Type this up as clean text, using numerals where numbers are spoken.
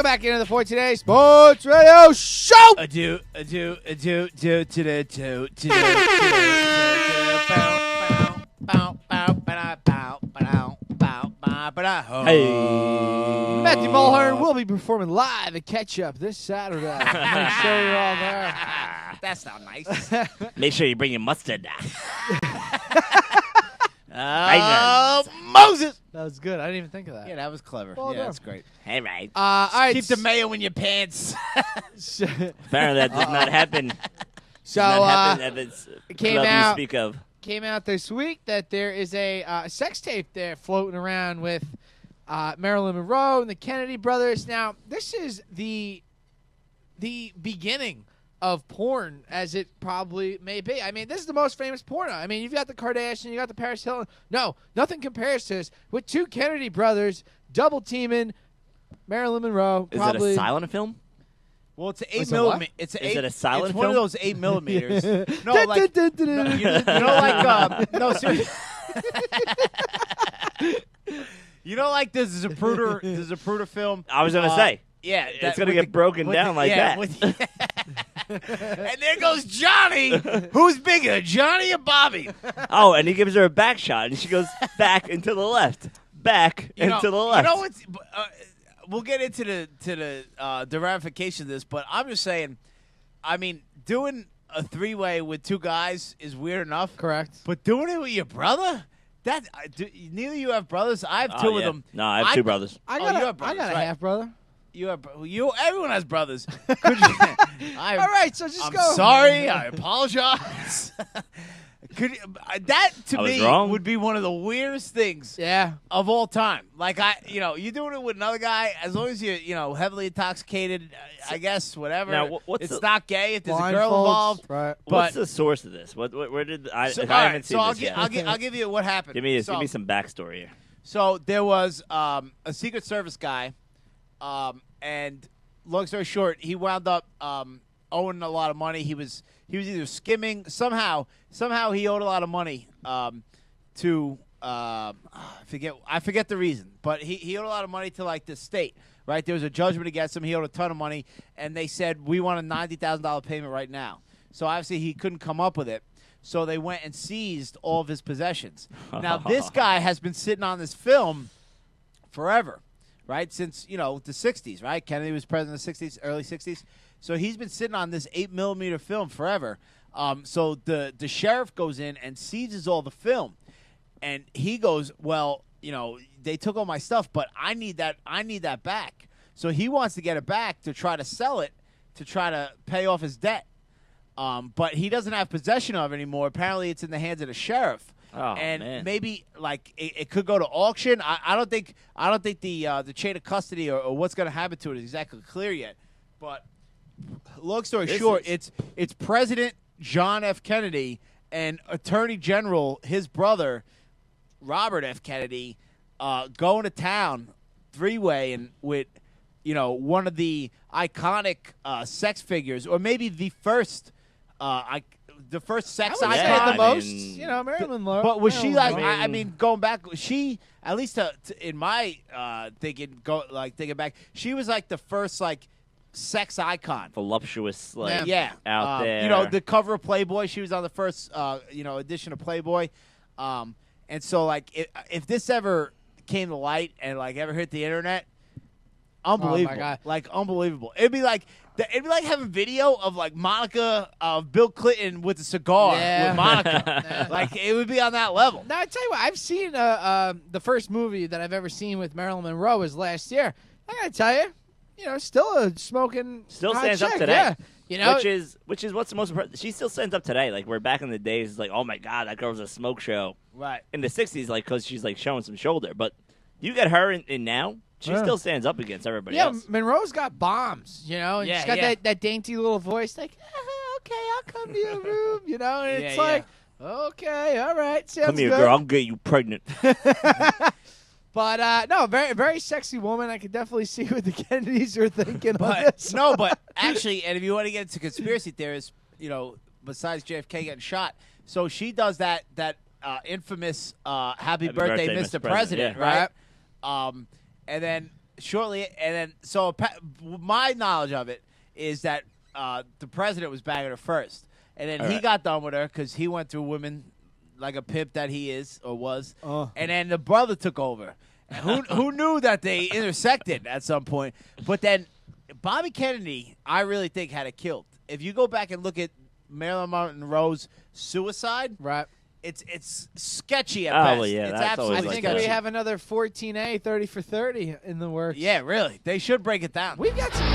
Welcome back into the For Today Sports Radio Show. Do Matthew Mulhern will be performing live at Catch Up this Saturday. Make sure you're all there. That's not nice. Make sure you bring your mustard. Moses. That was good. I didn't even think of that. Yeah, that was clever. Well yeah, done. that's great. All right. All right. Keep the mayo in your pants. Apparently that did not happen. So, it came club out- you speak of. came out this week that there is a sex tape there floating around with Marilyn Monroe and the Kennedy brothers. Now, this is the beginning of porn, as it probably may be. I mean, this is the most famous porno. I mean, you've got the Kardashian, you got the Paris Hilton. No, nothing compares to this. With two Kennedy brothers double teaming Marilyn Monroe. Is Probably. it a silent film? Well, it's an It's 8 a what? millimeter. It's an Is 8, it a silent It's one of film? those 8 millimeters. No, like no, seriously. You know, like there's a Zapruder film. I was going to say. Yeah, It's going to get broken down like that. And there goes Johnny. Who's bigger, Johnny or Bobby? Oh, and he gives her a back shot, and she goes back and to the left. Back and to the left. You know what's? We'll get into the ramifications of this, but I'm just saying. I mean, doing a 3-way with two guys is weird enough. Correct. But doing it with your brother? Neither of you have brothers. I have two of yeah. them. No, I have two brothers. I you got have a brothers, right. half brother. Everyone has brothers. Could you? All right, so just I'm go. sorry. I apologize. That to I was me wrong. would be one of the weirdest things Yeah. of all time. Like you're doing it with another guy as long as you're, heavily intoxicated. I guess whatever. Now, what's it's the- not gay if there's a girl Blindfolds, involved. right? But What's the source of this? Where did I? so, I all haven't right, seen so this yet. I'll give you what happened. Give me So- give me some backstory here. So there was a Secret Service guy, and long story short, he wound up owing a lot of money. He was either skimming somehow he owed a lot of money to I forget the reason, but he owed a lot of money to like the state. Right, there was a judgment against him. He owed a ton of money, and they said we want a $90,000 payment right now. So obviously he couldn't come up with it. So they went and seized all of his possessions. Now, this guy has been sitting on this film forever, right? Since, the 60s, right? Kennedy was president in the 60s, early 60s. So he's been sitting on this 8 millimeter film forever. So the sheriff goes in and seizes all the film. And he goes, well, they took all my stuff, but I need that back. So he wants to get it back to try to sell it, to try to pay off his debt. But he doesn't have possession of it anymore. Apparently, it's in the hands of the sheriff. Oh, and man. maybe like it could go to auction. I don't think the chain of custody or what's going to happen to it is exactly clear yet. But long story short, it's President John F. Kennedy and Attorney General, his brother Robert F. Kennedy, going to town 3-way and with one of the iconic sex figures, or maybe the first. The first sex I would icon. say the most, mean- Marilyn Monroe. But was she like? Monroe. I mean, going back, she at least in my thinking back, she was like the first like sex icon. Voluptuous, like Yeah, out there. the cover of Playboy. She was on the first edition of Playboy. And so like if this ever came to light and like ever hit the internet, unbelievable, God. like unbelievable. It'd be like having video of like Monica, Bill Clinton with a cigar with Monica. Like it would be on that level. Now I tell you what, I've seen the first movie that I've ever seen with Marilyn Monroe was last year. I gotta tell you, still a smoking, Still hot stands up chick, today. Yeah. Which is what's the most impressive. She still stands up today. Like, we're back in the days, it's like, oh my God, that girl was a smoke show. Right. In the 60s, like, because she's like showing some shoulder. But you get her in now, she still stands up against everybody else. Monroe's got bombs, and Yeah, she's got yeah. that dainty little voice, like, okay, I'll come to your room, and it's like, okay, all right, sounds Come here, good. girl, I'll get you pregnant. But no, very, very sexy woman. I could definitely see what the Kennedys are thinking on But this. no, but actually, and if you want to get into conspiracy theories, besides JFK getting shot, so she does that infamous "Happy Birthday, Mr. President," yeah. right? And then shortly, and then my knowledge of it is that the president was banging her first, and then he got done with her because he went through women like a pimp that he is or was, and then the brother took over. And who knew that they intersected at some point? But then Bobby Kennedy, I really think, had it killed. If you go back and look at Marilyn Monroe's suicide, Right. it's sketchy at Oh, best. well, yeah, it's that's absolutely always I think sketchy. we have another 14A 30 for 30 in the works. Yeah, really. They should break it down. We've got some